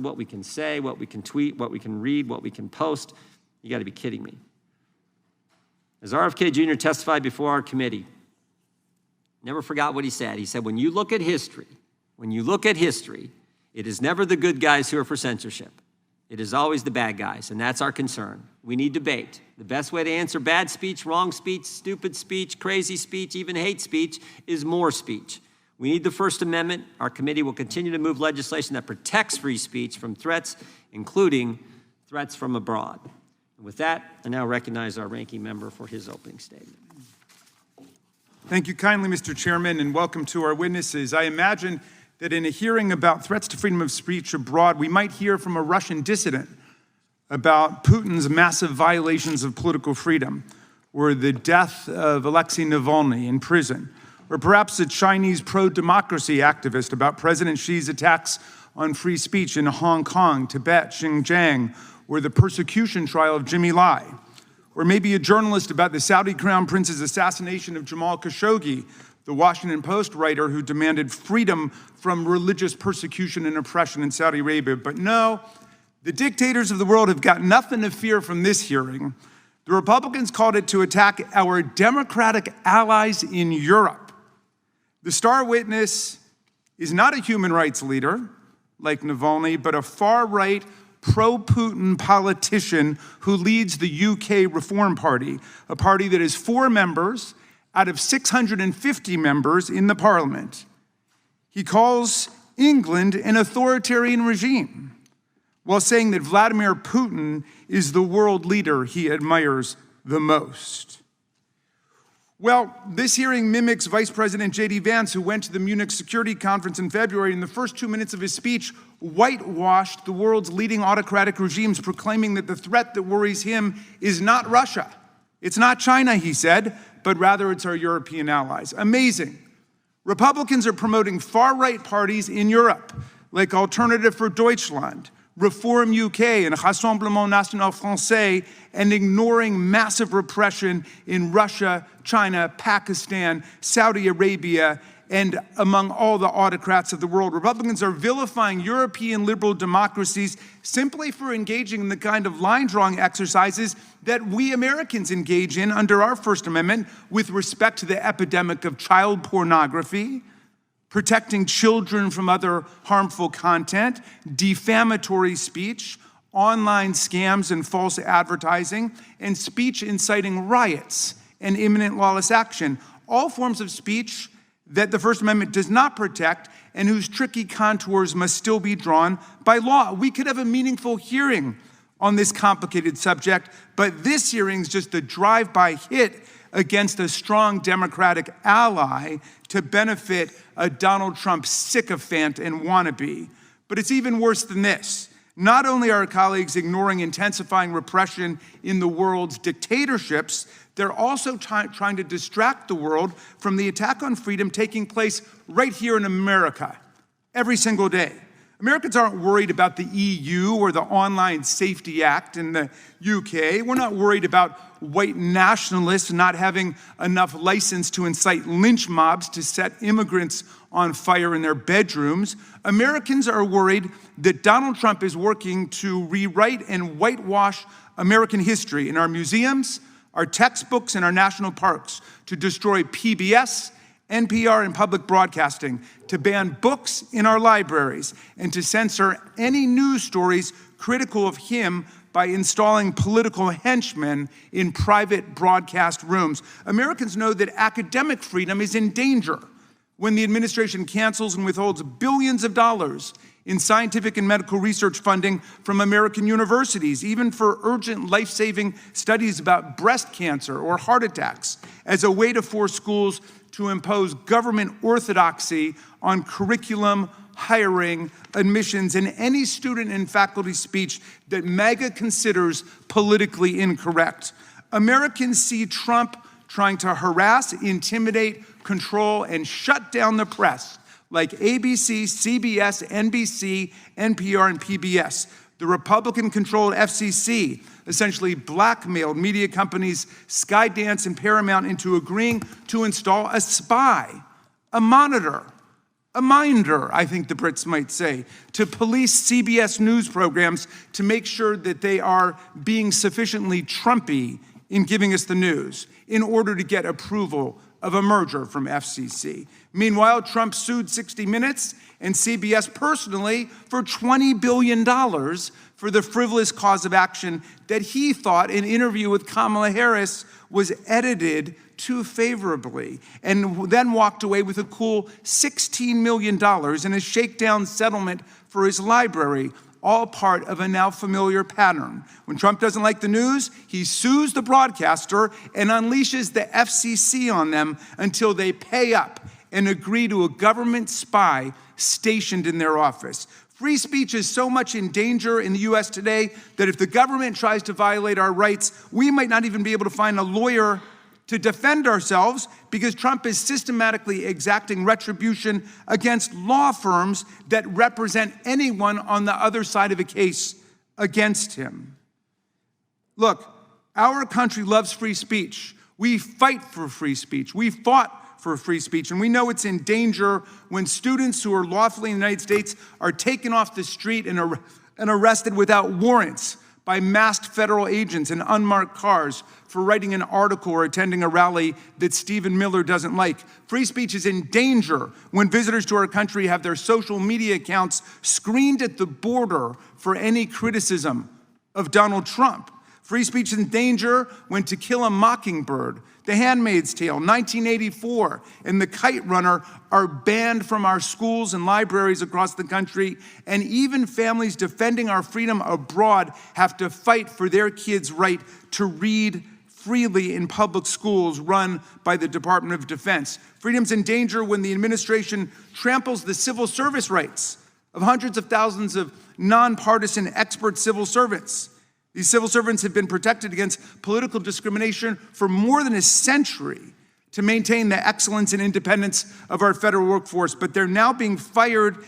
what we can say, what we can tweet, what we can read, what we can post. You got to be kidding me. As RFK Jr. testified before our committee, never forgot what he said. He said, when you look at history, it is never the good guys who are for censorship. It is always the bad guys, and that's our concern. We need debate. The best way to answer bad speech, wrong speech, stupid speech, crazy speech, even hate speech is more speech. We need the First Amendment. Our committee will continue to move legislation that protects free speech from threats, including threats from abroad. And with that, I now recognize our ranking member for his opening statement. Thank you kindly, Mr. Chairman, and welcome to our witnesses. I imagine that in a hearing about threats to freedom of speech abroad, we might hear from a Russian dissident about Putin's massive violations of political freedom, or the death of Alexei Navalny in prison, or perhaps a Chinese pro-democracy activist about President Xi's attacks on free speech in Hong Kong, Tibet, Xinjiang, or the persecution trial of Jimmy Lai, or maybe a journalist about the Saudi Crown Prince's assassination of Jamal Khashoggi, the Washington Post writer who demanded freedom from religious persecution and oppression in Saudi Arabia. But no, the dictators of the world have got nothing to fear from this hearing. The Republicans called it to attack our democratic allies in Europe. The star witness is not a human rights leader like Navalny, but a far-right, pro-Putin politician who leads the UK Reform Party, a party that has 4 members out of 650 members in the parliament. He calls England an authoritarian regime, while saying that Vladimir Putin is the world leader he admires the most. Well, this hearing mimics Vice President J.D. Vance, who went to the Munich Security Conference in February. In the first 2 minutes of his speech, whitewashed the world's leading autocratic regimes, proclaiming that the threat that worries him is not Russia. It's not China, he said, but rather it's our European allies. Amazing. Republicans are promoting far-right parties in Europe, like Alternative for Deutschland, Reform UK, and Rassemblement National Français, and ignoring massive repression in Russia, China, Pakistan, Saudi Arabia, and among all the autocrats of the world. Republicans are vilifying European liberal democracies simply for engaging in the kind of line-drawing exercises that we Americans engage in under our First Amendment with respect to the epidemic of child pornography, protecting children from other harmful content, defamatory speech, online scams and false advertising, and speech inciting riots and imminent lawless action. All forms of speech that the First Amendment does not protect and whose tricky contours must still be drawn by law. We could have a meaningful hearing on this complicated subject, but this hearing's just a drive-by hit against a strong Democratic ally to benefit a Donald Trump sycophant and wannabe. But it's even worse than this. Not only are our colleagues ignoring intensifying repression in the world's dictatorships, they're also trying to distract the world from the attack on freedom taking place right here in America every single day. Americans aren't worried about the EU or the Online Safety Act in the UK. We're not worried about white nationalists not having enough license to incite lynch mobs to set immigrants on fire in their bedrooms. Americans are worried that Donald Trump is working to rewrite and whitewash American history in our museums, our textbooks, and our national parks, to destroy PBS, NPR, and public broadcasting, to ban books in our libraries, and to censor any news stories critical of him by installing political henchmen in private broadcast rooms. Americans know that academic freedom is in danger when the administration cancels and withholds billions of dollars in scientific and medical research funding from American universities, even for urgent life-saving studies about breast cancer or heart attacks, as a way to force schools to impose government orthodoxy on curriculum, hiring, admissions, and any student and faculty speech that MAGA considers politically incorrect. Americans see Trump trying to harass, intimidate, control, and shut down the press, like ABC, CBS, NBC, NPR, and PBS. The Republican-controlled FCC essentially blackmailed media companies Skydance and Paramount into agreeing to install a spy, a monitor, a minder, I think the Brits might say, to police CBS News programs to make sure that they are being sufficiently Trumpy in giving us the news in order to get approval of a merger from FCC. Meanwhile, Trump sued 60 Minutes and CBS personally for $20 billion for the frivolous cause of action that he thought an interview with Kamala Harris was edited too favorably, and then walked away with a cool $16 million in a shakedown settlement for his library, all part of a now familiar pattern. When Trump doesn't like the news, he sues the broadcaster and unleashes the FCC on them until they pay up and agree to a government spy stationed in their office. Free speech is so much in danger in the US today that if the government tries to violate our rights, we might not even be able to find a lawyer to defend ourselves because Trump is systematically exacting retribution against law firms that represent anyone on the other side of a case against him. Look, our country loves free speech. We fight for free speech. We fought for free speech, and we know it's in danger when students who are lawfully in the United States are taken off the street and arrested without warrants by masked federal agents in unmarked cars for writing an article or attending a rally that Stephen Miller doesn't like. Free speech is in danger when visitors to our country have their social media accounts screened at the border for any criticism of Donald Trump. Free speech is in danger when To Kill a Mockingbird, The Handmaid's Tale, 1984, and The Kite Runner are banned from our schools and libraries across the country, and even families defending our freedom abroad have to fight for their kids' right to read freely in public schools run by the Department of Defense. Freedom's in danger when the administration tramples the civil service rights of hundreds of thousands of nonpartisan expert civil servants. These civil servants have been protected against political discrimination for more than a century to maintain the excellence and independence of our federal workforce, but they're now being fired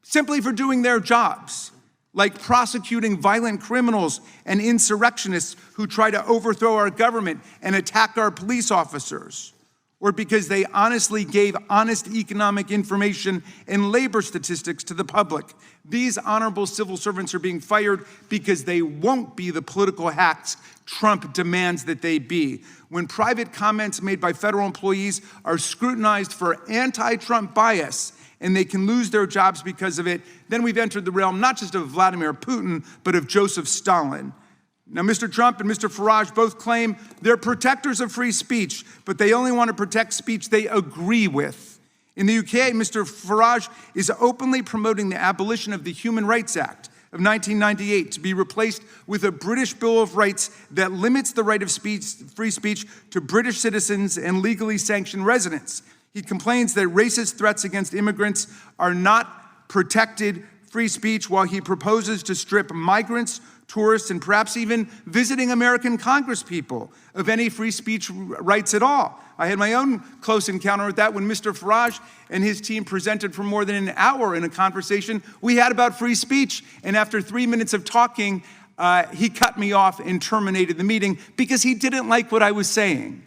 simply for doing their jobs, like prosecuting violent criminals and insurrectionists who try to overthrow our government and attack our police officers, or because they honestly gave honest economic information and labor statistics to the public. These honorable civil servants are being fired because they won't be the political hacks Trump demands that they be. When private comments made by federal employees are scrutinized for anti-Trump bias and they can lose their jobs because of it, then we've entered the realm not just of Vladimir Putin, but of Joseph Stalin. Now, Mr. Trump and Mr. Farage both claim they're protectors of free speech, but they only want to protect speech they agree with. In the UK, Mr. Farage is openly promoting the abolition of the Human Rights Act of 1998 to be replaced with a British Bill of Rights that limits the right of free speech to British citizens and legally sanctioned residents. He complains that racist threats against immigrants are not protected free speech, while he proposes to strip migrants, tourists, and perhaps even visiting American congresspeople of any free speech rights at all. I had my own close encounter with that when Mr. Farage and his team presented for more than an hour in a conversation we had about free speech. And after 3 minutes of talking, he cut me off and terminated the meeting because he didn't like what I was saying.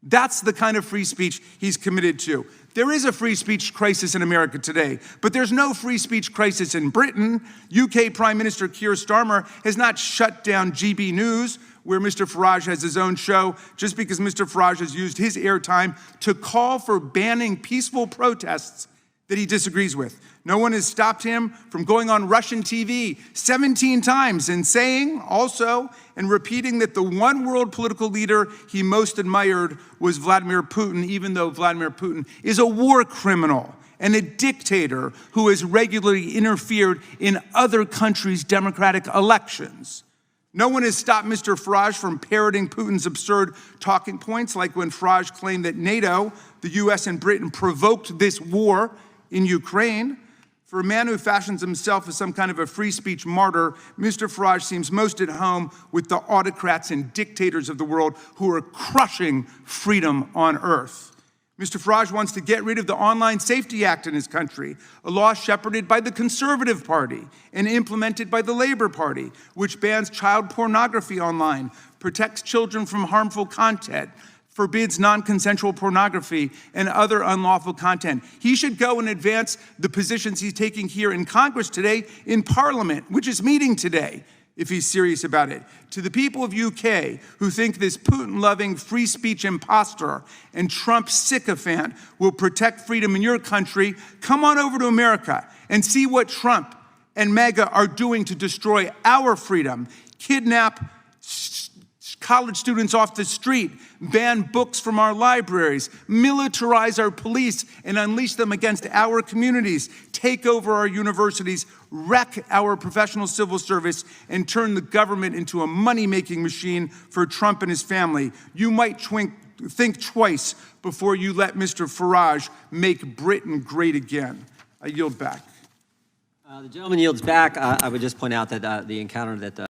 That's the kind of free speech he's committed to. There is a free speech crisis in America today, but there's no free speech crisis in Britain. UK Prime Minister Keir Starmer has not shut down GB News, where Mr. Farage has his own show, just because Mr. Farage has used his airtime to call for banning peaceful protests that he disagrees with. No one has stopped him from going on Russian TV 17 times and saying also and repeating that the one world political leader he most admired was Vladimir Putin, even though Vladimir Putin is a war criminal and a dictator who has regularly interfered in other countries' democratic elections. No one has stopped Mr. Farage from parroting Putin's absurd talking points, like when Farage claimed that NATO, the US, and Britain provoked this war in Ukraine. For a man who fashions himself as some kind of a free speech martyr, Mr. Farage seems most at home with the autocrats and dictators of the world who are crushing freedom on earth. Mr. Farage wants to get rid of the Online Safety Act in his country, a law shepherded by the Conservative Party and implemented by the Labor Party, which bans child pornography online, protects children from harmful content, forbids non-consensual pornography and other unlawful content. He should go and advance the positions he's taking here in Congress today in Parliament, which is meeting today, if he's serious about it. To the people of UK who think this Putin-loving free speech impostor and Trump sycophant will protect freedom in your country, come on over to America and see what Trump and MAGA are doing to destroy our freedom, kidnap college students off the street, ban books from our libraries, militarize our police and unleash them against our communities, take over our universities, wreck our professional civil service, and turn the government into a money-making machine for Trump and his family. You might think twice before you let Mr. Farage make Britain great again. I yield back. The gentleman yields back. I would just point out that the encounter that